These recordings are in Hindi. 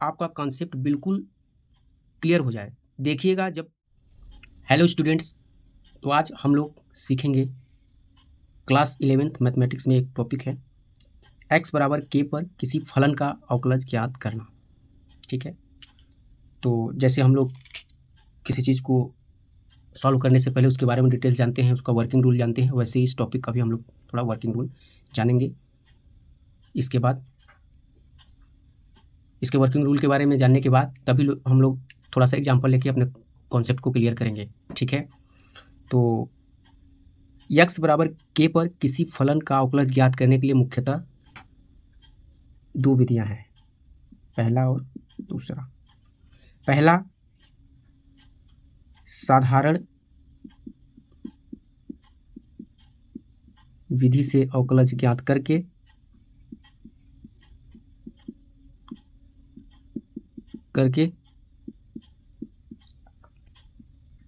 आपका कॉन्सेप्ट बिल्कुल क्लियर हो जाए। देखिएगा जब हेलो स्टूडेंट्स, तो आज हम लोग सीखेंगे क्लास 11th मैथमेटिक्स में एक टॉपिक है x बराबर k पर किसी फलन का अवकलज ज्ञात करना। ठीक है, तो जैसे हम लोग किसी चीज़ को सॉल्व करने से पहले उसके बारे में डिटेल जानते हैं, उसका वर्किंग रूल जानते हैं, वैसे ही इस टॉपिक का भी हम लोग थोड़ा वर्किंग रूल जानेंगे। इसके बाद इसके वर्किंग रूल के बारे में जानने के बाद तभी हम लोग थोड़ा सा एग्जांपल लेके अपने कॉन्सेप्ट को क्लियर करेंगे। ठीक है, तो x बराबर k पर किसी फलन का अवकलज ज्ञात करने के लिए मुख्यतः दो विधियां हैं, पहला और दूसरा। पहला, साधारण विधि से अवकलज ज्ञात करके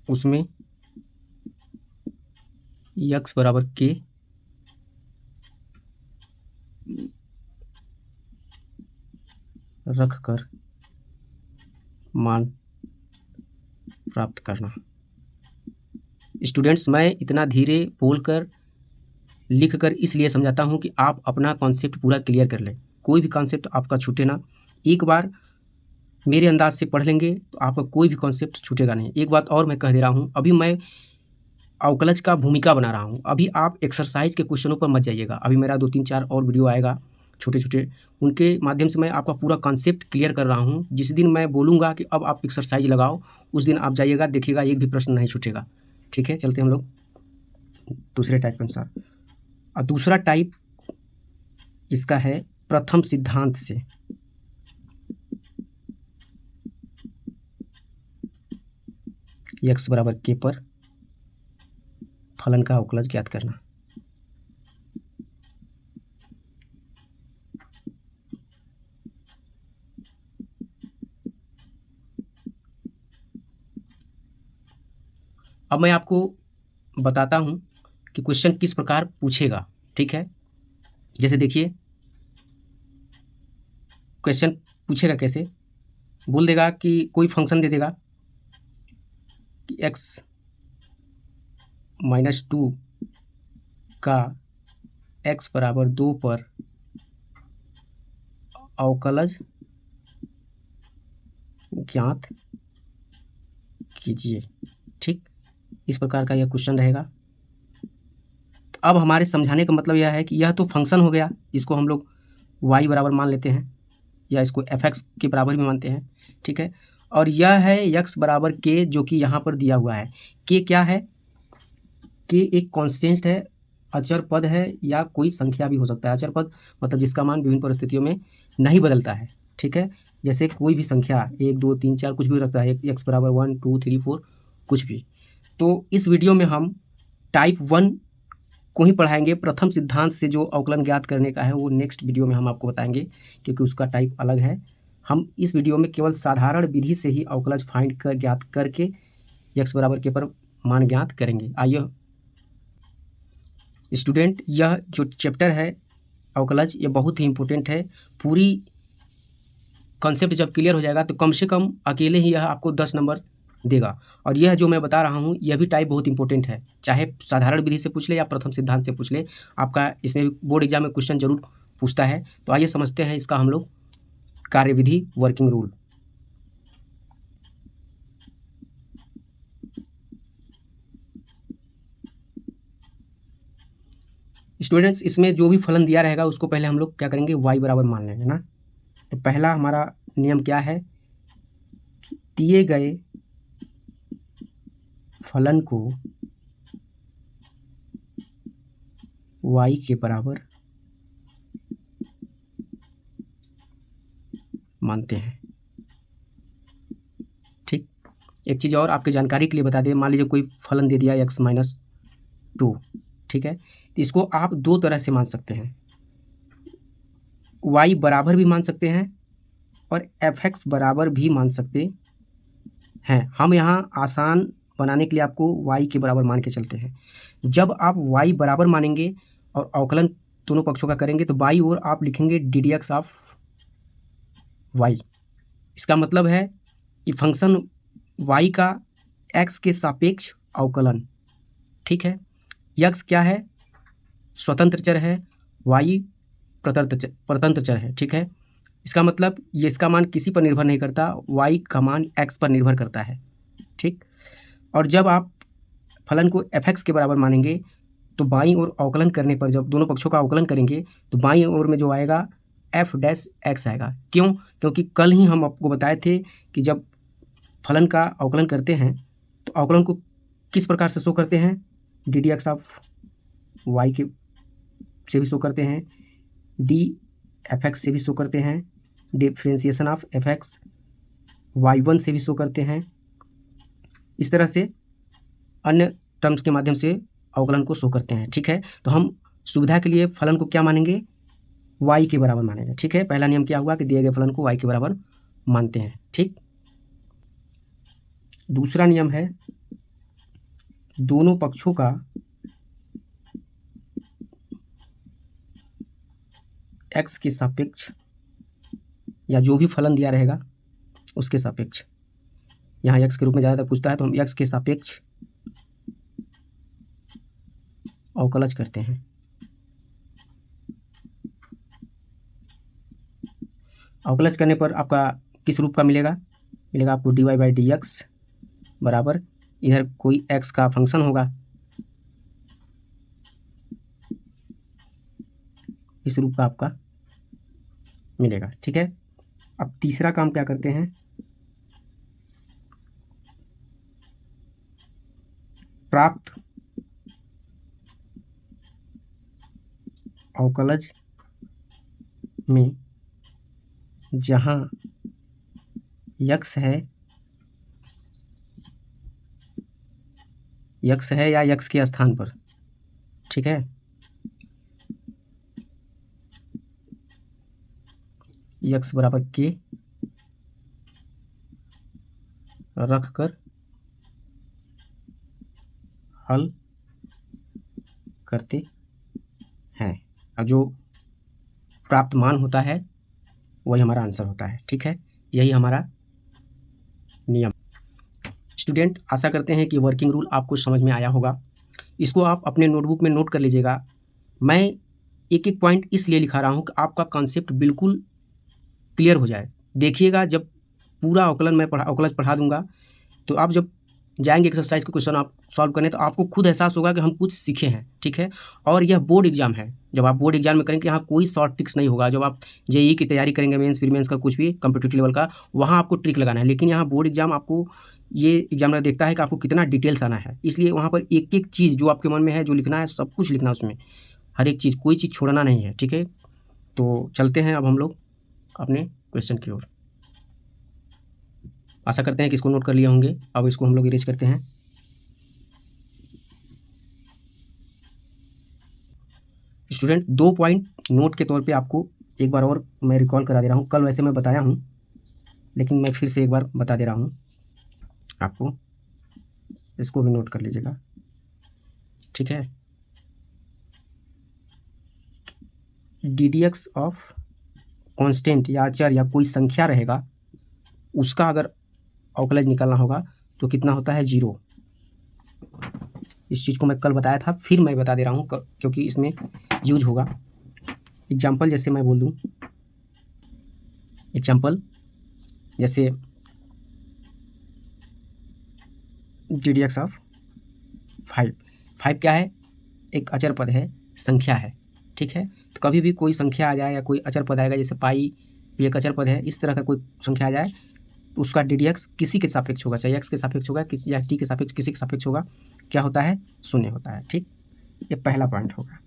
उसमें x बराबर k रख कर मान प्राप्त करना। स्टूडेंट्स, मैं इतना धीरे बोलकर लिखकर इसलिए समझाता हूं कि आप अपना कॉन्सेप्ट पूरा क्लियर कर लें, कोई भी कॉन्सेप्ट आपका छूटे ना। एक बार मेरे अंदाज से पढ़ लेंगे तो आपका कोई भी कॉन्सेप्ट छूटेगा नहीं। एक बात और मैं कह दे रहा हूं, अभी मैं अवकलज का भूमिका बना रहा हूं, अभी आप एक्सरसाइज के क्वेश्चनों पर मत जाइएगा। अभी मेरा 2-3-4 और वीडियो आएगा छोटे छोटे, उनके माध्यम से मैं आपका पूरा कॉन्सेप्ट क्लियर कर रहा हूं। जिस दिन मैं बोलूँगा कि अब आप एक्सरसाइज लगाओ, उस दिन आप जाइएगा, देखिएगा एक भी प्रश्न नहीं छूटेगा। ठीक है, चलते हम लोग दूसरे टाइप के अनुसार। और दूसरा टाइप इसका है प्रथम सिद्धांत से। x बराबर k पर फलन का अवकलज ज्ञात करना। अब मैं आपको बताता हूं कि क्वेश्चन किस प्रकार पूछेगा। ठीक है, जैसे देखिए क्वेश्चन पूछेगा कैसे, बोल देगा कि कोई फंक्शन दे देगा कि x - 2 का x बराबर 2 पर अवकलज ज्ञात कीजिए। ठीक, इस प्रकार का यह क्वेश्चन रहेगा। तो अब हमारे समझाने का मतलब यह है कि यह तो फंक्शन हो गया, इसको हम लोग y बराबर मान लेते हैं या इसको fx के बराबर भी मानते हैं। ठीक है, और यह है x बराबर k, जो कि यहाँ पर दिया हुआ है। k क्या है? k एक कांस्टेंट है, अचर पद है, या कोई संख्या भी हो सकता है। अचर पद मतलब जिसका मान विभिन्न परिस्थितियों में नहीं बदलता है। ठीक है, जैसे कोई भी संख्या 1 2 3 4 कुछ भी रखता है, x बराबर 1 2 3 4 कुछ भी। तो इस वीडियो में हम टाइप 1 को ही पढ़ाएंगे। प्रथम सिद्धांत से जो अवकलन ज्ञात करने का है वो नेक्स्ट वीडियो में हम आपको बताएंगे, क्योंकि उसका टाइप अलग है। हम इस वीडियो में केवल साधारण विधि से ही अवकलज फाइंड कर ज्ञात करके x बराबर के पर मान ज्ञात करेंगे। आइए स्टूडेंट, यह जो चैप्टर है अवकलज, ये बहुत ही इम्पोर्टेंट है। पूरी कॉन्सेप्ट जब क्लियर हो जाएगा तो कम से कम अकेले ही यह आपको 10 नंबर देगा। और यह जो मैं बता रहा हूँ यह भी टाइप बहुत इंपॉर्टेंट है, चाहे साधारण विधि से पूछ ले या प्रथम सिद्धांत से पूछ ले, आपका इसमें बोर्ड एग्जाम में क्वेश्चन जरूर पूछता है। तो आइए समझते हैं इसका हम लोग कार्यविधि, वर्किंग रूल। स्टूडेंट्स, इसमें जो भी फलन दिया रहेगा उसको पहले हम लोग क्या करेंगे, y बराबर मान लेंगे ना। तो पहला हमारा नियम क्या है, दिए गए फलन को y के बराबर मानते हैं। ठीक, एक चीज़ और आपकी जानकारी के लिए बता दें, मान लीजिए कोई फलन दे दिया x - 2। ठीक है, तो इसको आप दो तरह से मान सकते हैं, y बराबर भी मान सकते हैं और fx बराबर भी मान सकते हैं। हम यहाँ आसान बनाने के लिए आपको y के बराबर मान के चलते हैं। जब आप y बराबर मानेंगे और अवकलन दोनों पक्षों का करेंगे तो बाई ओर आप लिखेंगे ddx ऑफ y। इसका मतलब है कि फंक्शन y का x के सापेक्ष अवकलन, ठीक है। x क्या है? स्वतंत्र चर है, y परतंत्र चर है, ठीक है। इसका मतलब ये इसका मान किसी पर निर्भर नहीं करता, y का मान x पर निर्भर करता है, ठीक। और जब आप फलन को f(x) के बराबर मानेंगे तो बाईं ओर अवकलन करने पर जब दोनों पक्षों का अवकलन करेंगे तो बाईं ओर में जो आएगा f'(x) आएगा। क्यों? क्योंकि कल ही हम आपको बताए थे कि जब फलन का अवकलन करते हैं तो अवकलन को किस प्रकार से शो करते हैं? ddx ऑफ y के से भी शो करते हैं, dfx से भी शो करते हैं, डिफ्रेंसिएशन ऑफ fx y1 से भी शो करते हैं। इस तरह से अन्य टर्म्स के माध्यम से अवकलन को शो करते हैं, ठीक है। तो हम सुविधा के लिए फलन को क्या मानेंगे? y के बराबर मानेंगे, ठीक है। पहला नियम क्या हुआ कि दिए गए फलन को y के बराबर मानते हैं, ठीक। दूसरा नियम है दोनों पक्षों का x के सापेक्ष या जो भी फलन दिया रहेगा उसके सापेक्ष, यहाँ x के रूप में ज़्यादातर पूछता है तो हम x के सापेक्ष अवकलज करते हैं। अवकलज करने पर आपका किस रूप का मिलेगा? मिलेगा आपको dy/dx बराबर, इधर कोई x का फंक्शन होगा, इस रूप का आपका मिलेगा, ठीक है। अब तीसरा काम क्या करते हैं? प्राप्त अवकलज में जहाँ x है या x के स्थान पर, ठीक है, x बराबर k रख कर हल करते हैं। अब जो प्राप्त मान होता है वही हमारा आंसर होता है, ठीक है। यही हमारा नियम। स्टूडेंट, आशा करते हैं कि वर्किंग रूल आपको समझ में आया होगा। इसको आप अपने नोटबुक में नोट कर लीजिएगा। मैं एक एक पॉइंट इसलिए लिखा रहा हूँ कि आपका कॉन्सेप्ट बिल्कुल क्लियर हो जाए। देखिएगा, जब पूरा अवकलन मैं अवकलज पढ़ा दूंगा तो आप जब जाएंगे एक्सरसाइज के क्वेश्चन आप सॉल्व करने तो आपको खुद एहसास होगा कि हम कुछ सीखे हैं, ठीक है। और यह बोर्ड एग्जाम है, जब आप बोर्ड एग्जाम में करेंगे यहाँ कोई शॉर्ट ट्रिक्स नहीं होगा। जब आप जेईई की तैयारी करेंगे, मेंस प्री मेंस का कुछ भी कॉम्पिटिटिव लेवल का, वहाँ आपको ट्रिक लगाना है। लेकिन यहाँ बोर्ड एग्जाम आपको ये एग्जामिनर देखता है कि आपको कितना डिटेल्स आना है, इसलिए वहाँ पर एक एक चीज़ जो आपके मन में है, जो लिखना है, सब कुछ लिखना है उसमें, हर एक चीज़, कोई चीज़ छोड़ना नहीं है, ठीक है। तो चलते हैं अब हम लोग अपने क्वेश्चन की ओर। आशा करते हैं कि इसको नोट कर लिए होंगे। अब इसको हम लोग इरेज करते हैं। स्टूडेंट, 2 पॉइंट नोट के तौर पे आपको एक बार और मैं रिकॉल करा दे रहा हूँ। कल वैसे मैं बताया हूँ, लेकिन मैं फिर से एक बार बता दे रहा हूँ आपको, इसको भी नोट कर लीजिएगा, ठीक है। ddx ऑफ कांस्टेंट या अचर या कोई संख्या रहेगा, उसका अगर अवकलज निकालना होगा तो कितना होता है? 0। इस चीज़ को मैं कल बताया था, फिर मैं बता दे रहा हूँ क्योंकि इसमें यूज होगा। एग्जाम्पल जैसे मैं बोल दूँ, एग्जाम्पल जैसे ddx ऑफ 5 क्या है? एक अचर पद है, संख्या है, ठीक है। तो कभी भी कोई संख्या आ जाए या कोई अचर पद आएगा, जैसे पाई भी एक अचर पद है, इस तरह का कोई संख्या आ जाए तो उसका ddx किसी के सापेक्ष होगा, चाहे x के सापेक्ष होगा किसी या t के सापेक्ष, किसी के सापेक्ष होगा, क्या होता है? 0 होता है, ठीक। ये पहला पॉइंट होगा।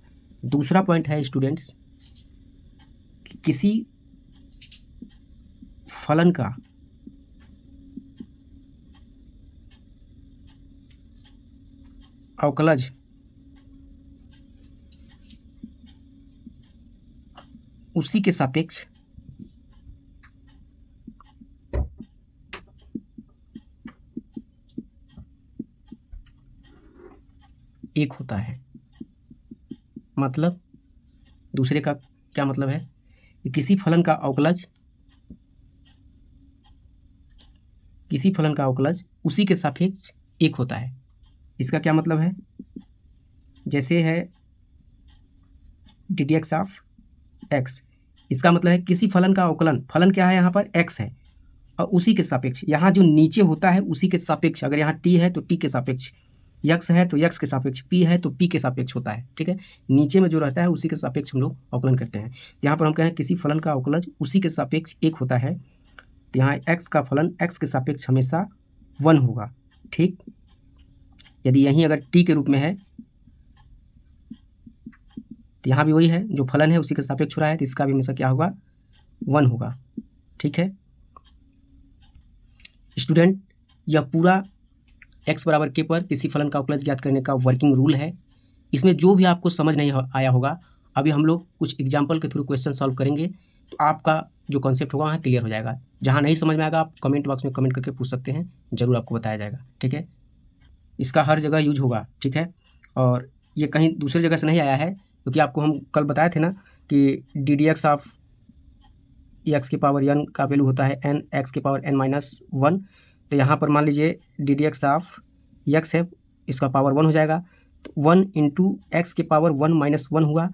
दूसरा पॉइंट है स्टूडेंट्स, किसी फलन का अवकलज उसी के सापेक्ष एक होता है। मतलब दूसरे का क्या मतलब है कि किसी फलन का अवकलज किसी फलन का अवकलज उसी के सापेक्ष एक होता है। इसका क्या मतलब है? जैसे है ddx ऑफ x, इसका मतलब है किसी फलन का अवकलन, फलन क्या है यहाँ पर x है, और उसी के सापेक्ष, यहाँ जो नीचे होता है उसी के सापेक्ष, अगर यहाँ t है तो t के सापेक्ष, x है तो x के सापेक्ष, p है तो p के सापेक्ष होता है। ठीक है, नीचे में जो रहता है उसी के सापेक्ष हम लोग अवकलन करते हैं। यहाँ पर हम कह रहे हैं किसी फलन का अवकलज उसी के सापेक्ष एक होता है, तो यहाँ x का फलन x के सापेक्ष हमेशा 1 होगा। ठीक, यदि यहीं अगर t के रूप में है तो यहाँ भी वही है, जो फलन है उसी के सापेक्ष हो रहा है, तो इसका भी हमेशा क्या होगा? 1 होगा। ठीक है स्टूडेंट, यह पूरा x बराबर k पर किसी फलन का अवकलज ज्ञात करने का वर्किंग रूल है। इसमें जो भी आपको समझ नहीं आया होगा, अभी हम लोग कुछ एग्जाम्पल के थ्रू क्वेश्चन सॉल्व करेंगे, तो आपका जो कॉन्सेप्ट होगा वहाँ क्लियर हो जाएगा। जहाँ नहीं समझ में आएगा आप कमेंट बॉक्स में कमेंट करके पूछ सकते हैं, ज़रूर आपको बताया जाएगा। ठीक है, इसका हर जगह यूज होगा। ठीक है, और ये कहीं दूसरी जगह से नहीं आया है, क्योंकि आपको हम कल बताए थे ना कि ddx ऑफ x की पावर n का वैल्यू होता है n x की पावर n-1। तो यहाँ पर मान लीजिए ddx ऑफ x है, इसका पावर 1 हो जाएगा, तो 1 इंटू एक्स की पावर 1-1 हुआ,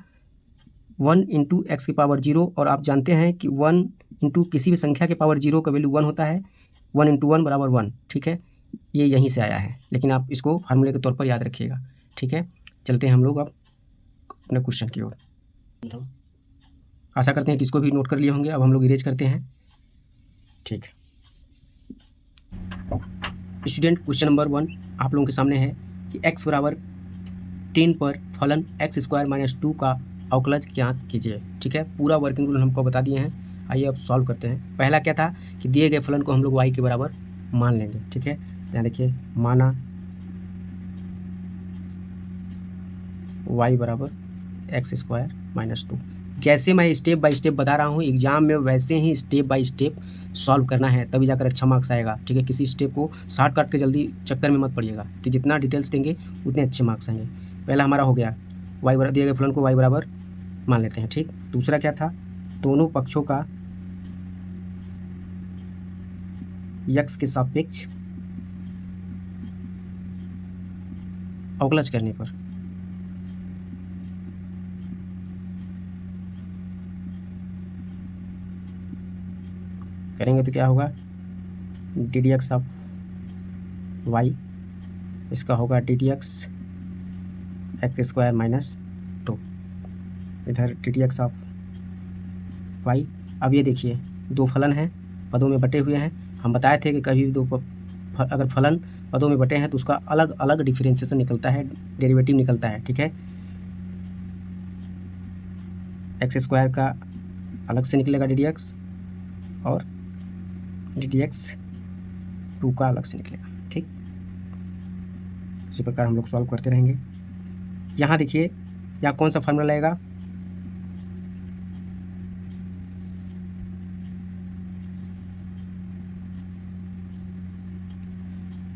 1 इंटू एक्स की पावर 0, और आप जानते हैं कि 1 इंटू किसी भी संख्या के पावर 0 का वैल्यू 1 होता है, 1 इंटू 1 बराबर 1। ठीक है, ये यहीं से आया है, लेकिन आप इसको फार्मूले के तौर पर याद रखिएगा। ठीक है, चलते हैं हम लोग अब अपने क्वेश्चन की ओर। आशा करते हैं कि इसको भी नोट कर लिए होंगे। अब हम लोग इरेज करते हैं। ठीक, स्टूडेंट क्वेश्चन नंबर 1 आप लोगों के सामने है कि x बराबर 10 पर फलन x² - 2 का अवकलज ज्ञात कीजिए। ठीक है, पूरा वर्किंग रूल हमको बता दिए हैं। आइए अब सॉल्व करते हैं। पहला क्या था कि दिए गए फलन को हम लोग y के बराबर मान लेंगे। ठीक है, यहाँ देखिए माना y बराबर x² - 2। जैसे मैं स्टेप बाय स्टेप बता रहा हूँ एग्जाम में, वैसे ही स्टेप बाय स्टेप सॉल्व करना है, तभी जाकर अच्छा मार्क्स आएगा। ठीक है, किसी स्टेप को शॉर्ट कट के जल्दी चक्कर में मत पड़िएगा। तो जितना डिटेल्स देंगे उतने अच्छे मार्क्स आएंगे। पहला हमारा हो गया y बराबर, दिए गए फलन को y बराबर मान लेते हैं। ठीक, दूसरा क्या था? दोनों पक्षों का x के सापेक्ष अवकलज करने पर करेंगे तो क्या होगा? ddx ऑफ y, इसका होगा ddx x² - 2, इधर ddx ऑफ y। अब ये देखिए दो फलन हैं, पदों में बटे हुए हैं। हम बताए थे कि कभी भी अगर फलन पदों में बटे हैं तो उसका अलग अलग डिफरेंशिएशन निकलता है, डेरिवेटिव निकलता है। ठीक है, x² का अलग से निकलेगा ddx, और ddx 2 का अलग से निकलेगा। ठीक, इसी प्रकार हम लोग सॉल्व करते रहेंगे। यहाँ देखिए यहाँ कौन सा फार्मूला लगेगा?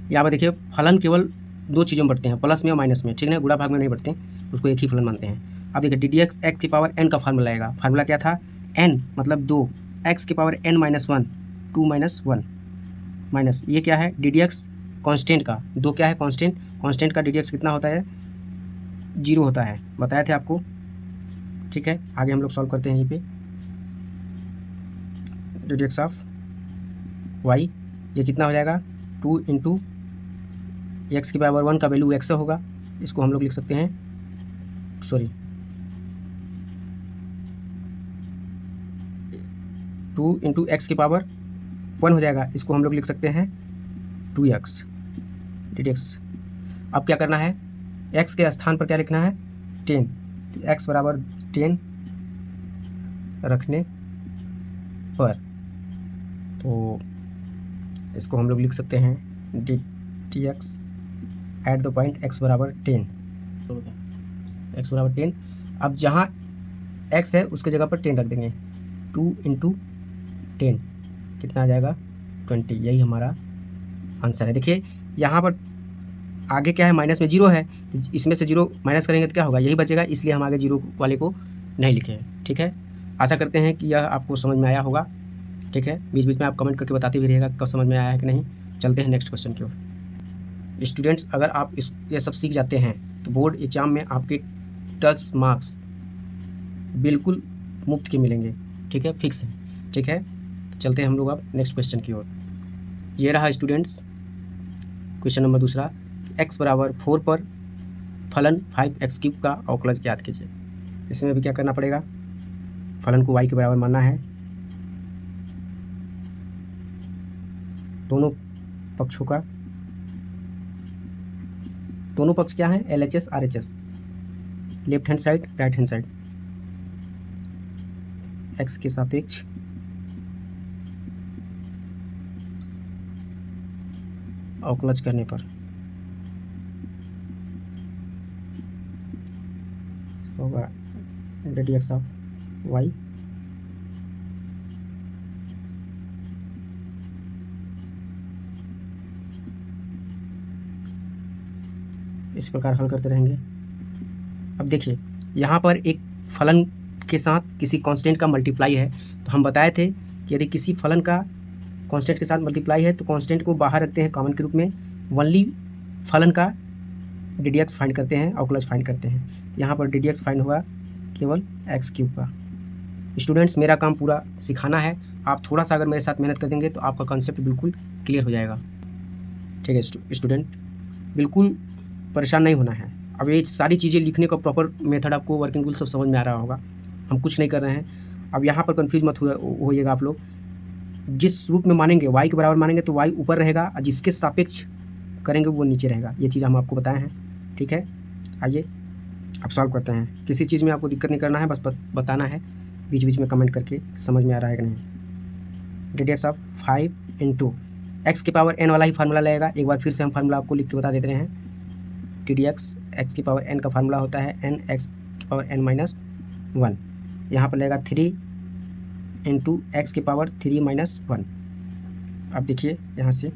यहाँ पर देखिए फलन केवल दो चीज़ों में बढ़ते हैं, प्लस में और माइनस में। ठीक है, गुणा भाग में नहीं बढ़ते, उसको एक ही फलन मानते हैं। अब देखिए ddx x की पावर n का फार्मूला आएगा। फार्मूला क्या था? n मतलब 2, x की पावर n-1, 2 - 1 माइनस ये क्या है? ddx कांस्टेंट का, 2 क्या है? कांस्टेंट। कांस्टेंट का ddx कितना होता है? 0 होता है, बताया थे आपको। ठीक है, आगे हम लोग सॉल्व करते हैं। यहीं पे ddx ऑफ y, ये कितना हो जाएगा? 2 इंटू एक्स की पावर 1 का वैल्यू x होगा, इसको हम लोग लिख सकते हैं, सॉरी 2 इंटू एक्स की पावर 1 हो जाएगा, इसको हम लोग लिख सकते हैं 2x ddx। अब क्या करना है? x के स्थान पर क्या लिखना है? 10, तो x बराबर 10 रखने पर, तो इसको हम लोग लिख सकते हैं dx at the point x बराबर 10, x बराबर 10। अब जहाँ x है उसके जगह पर 10 रख देंगे, 2 इंटू 10 कितना आ जाएगा? 20। यही हमारा आंसर है। देखिए यहाँ पर आगे क्या है? माइनस में 0 है, तो इसमें से 0 माइनस करेंगे तो क्या होगा? यही बचेगा, इसलिए हम आगे 0 वाले को नहीं लिखे हैं। ठीक है, आशा करते हैं कि यह आपको समझ में आया होगा। ठीक है, बीच बीच में आप कमेंट करके बताते भी रहिएगा कब समझ में आया है कि नहीं। चलते हैं नेक्स्ट क्वेश्चन की ओर। स्टूडेंट्स, अगर आप ये सब सीख जाते हैं तो बोर्ड एग्जाम में आपके 10 मार्क्स बिल्कुल मुफ्त के मिलेंगे, ठीक है, फिक्स है, ठीक है। चलते हैं हम लोग अब नेक्स्ट क्वेश्चन की ओर। ये रहा स्टूडेंट्स क्वेश्चन नंबर दूसरा, x बराबर 4 पर फलन 5x³ का अवकलज ज्ञात कीजिए। इसमें भी क्या करना पड़ेगा, फलन को y के बराबर मानना है, दोनों पक्षों का, दोनों पक्ष क्या है, LHS RHS, left hand side right hand side, x के सापेक्ष अवकलज करने पर होगा dx ऑफ y इस प्रकार हल करते रहेंगे। अब देखिए यहाँ पर एक फलन के साथ किसी कांस्टेंट का मल्टीप्लाई है, तो हम बताए थे कि यदि किसी फलन का कांस्टेंट के साथ मल्टीप्लाई है तो कांस्टेंट को बाहर रखते हैं कॉमन के रूप में, ओनली फलन का ddx फाइंड करते हैं, अवकलज फाइंड करते हैं। यहाँ पर ddx फाइंड होगा केवल x³ का। स्टूडेंट्स, मेरा काम पूरा सिखाना है, आप थोड़ा सा अगर मेरे साथ मेहनत कर देंगे तो आपका कॉन्सेप्ट बिल्कुल क्लियर हो जाएगा, ठीक है स्टूडेंट, बिल्कुल परेशान नहीं होना है। अब ये सारी चीज़ें लिखने का प्रॉपर मेथड आपको, वर्किंग रूल सब समझ में आ रहा होगा, हम कुछ नहीं कर रहे हैं। अब यहाँ पर कन्फ्यूज मत होइएगा आप लोग, जिस रूप में मानेंगे y के बराबर मानेंगे तो y ऊपर रहेगा और जिसके सापेक्ष करेंगे वो नीचे रहेगा, ये चीज़ हम आपको बताए हैं, ठीक है। आइए अब सॉल्व करते हैं। किसी चीज़ में आपको दिक्कत नहीं करना है, बस बताना है, बीच बीच में कमेंट करके समझ में आ रहा है कि नहीं। ddx ऑफ 5 इंटू x के पावर n वाला ही फार्मूला लगेगा। एक बार फिर से हम फार्मूला आपको लिख के बता देते हैं। ddx x की पावर n का फार्मूला होता है n x की पावर n-1, यहाँ पर लगेगा 3 इंटू एक्स की पावर 3-1। अब देखिए यहाँ से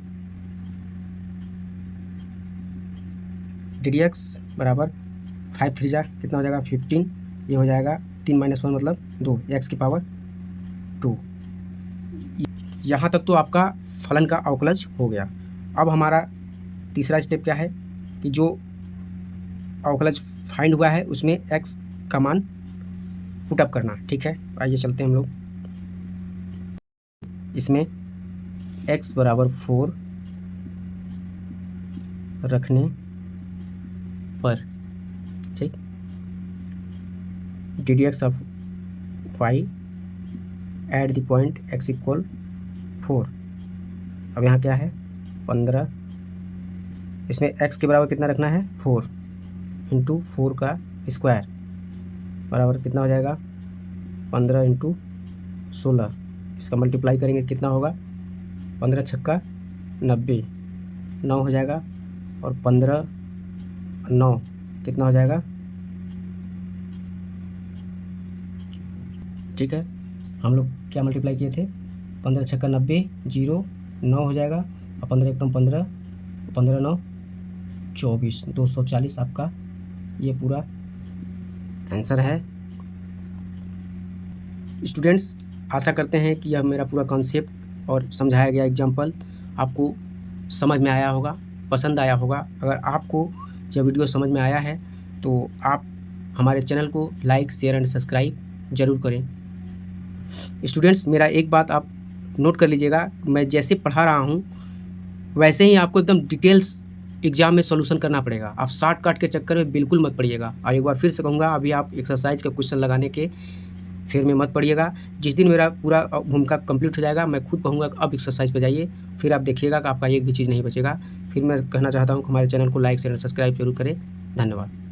ddx बराबर 5 3 जा कितना हो जाएगा 15, ये हो जाएगा 3-1 मतलब 2, एक्स की पावर 2। यहाँ तक तो आपका फलन का अवकलज हो गया। अब हमारा तीसरा स्टेप क्या है कि जो अवकलज फाइंड हुआ है उसमें x का मान पुटअप करना, ठीक है। आइए चलते हैं हम लोग, इसमें x बराबर 4 रखने पर, ठीक, ddx of y at the point x equal 4। अब यहाँ क्या है 15, इसमें x के बराबर कितना रखना है 4 इंटू 4 का स्क्वायर बराबर कितना हो जाएगा 15 इंटू 16, इसका मल्टीप्लाई करेंगे कितना होगा 15 छक्का 90, 9 हो जाएगा, और 15 9 कितना हो जाएगा, ठीक है। हम लोग क्या मल्टीप्लाई किए थे 15 छक्का 90, 0 9 हो जाएगा, और 15 एकदम 15, 15 9 24, 240 आपका ये पूरा आंसर है। स्टूडेंट्स, आशा करते हैं कि यह मेरा पूरा कॉन्सेप्ट और समझाया गया एग्जाम्पल आपको समझ में आया होगा, पसंद आया होगा। अगर आपको यह वीडियो समझ में आया है तो आप हमारे चैनल को लाइक शेयर एंड सब्सक्राइब ज़रूर करें। स्टूडेंट्स, मेरा एक बात आप नोट कर लीजिएगा, मैं जैसे पढ़ा रहा हूँ वैसे ही आपको एकदम डिटेल्स एग्ज़ाम में सॉल्यूशन करना पड़ेगा। आप शॉर्टकट के चक्कर में बिल्कुल मत पड़िएगा। और एक बार फिर से कहूँगा, अभी आप एक्सरसाइज का क्वेश्चन लगाने के फिर में मत पड़िएगा। जिस दिन मेरा पूरा भूमिका कंप्लीट हो जाएगा मैं खुद कहूँगा अब एक्सरसाइज पे जाइए, फिर आप देखिएगा कि आपका एक भी चीज़ नहीं बचेगा। फिर मैं कहना चाहता हूँ कि हमारे चैनल को लाइक शेयर सब्सक्राइब जरूर करें। धन्यवाद।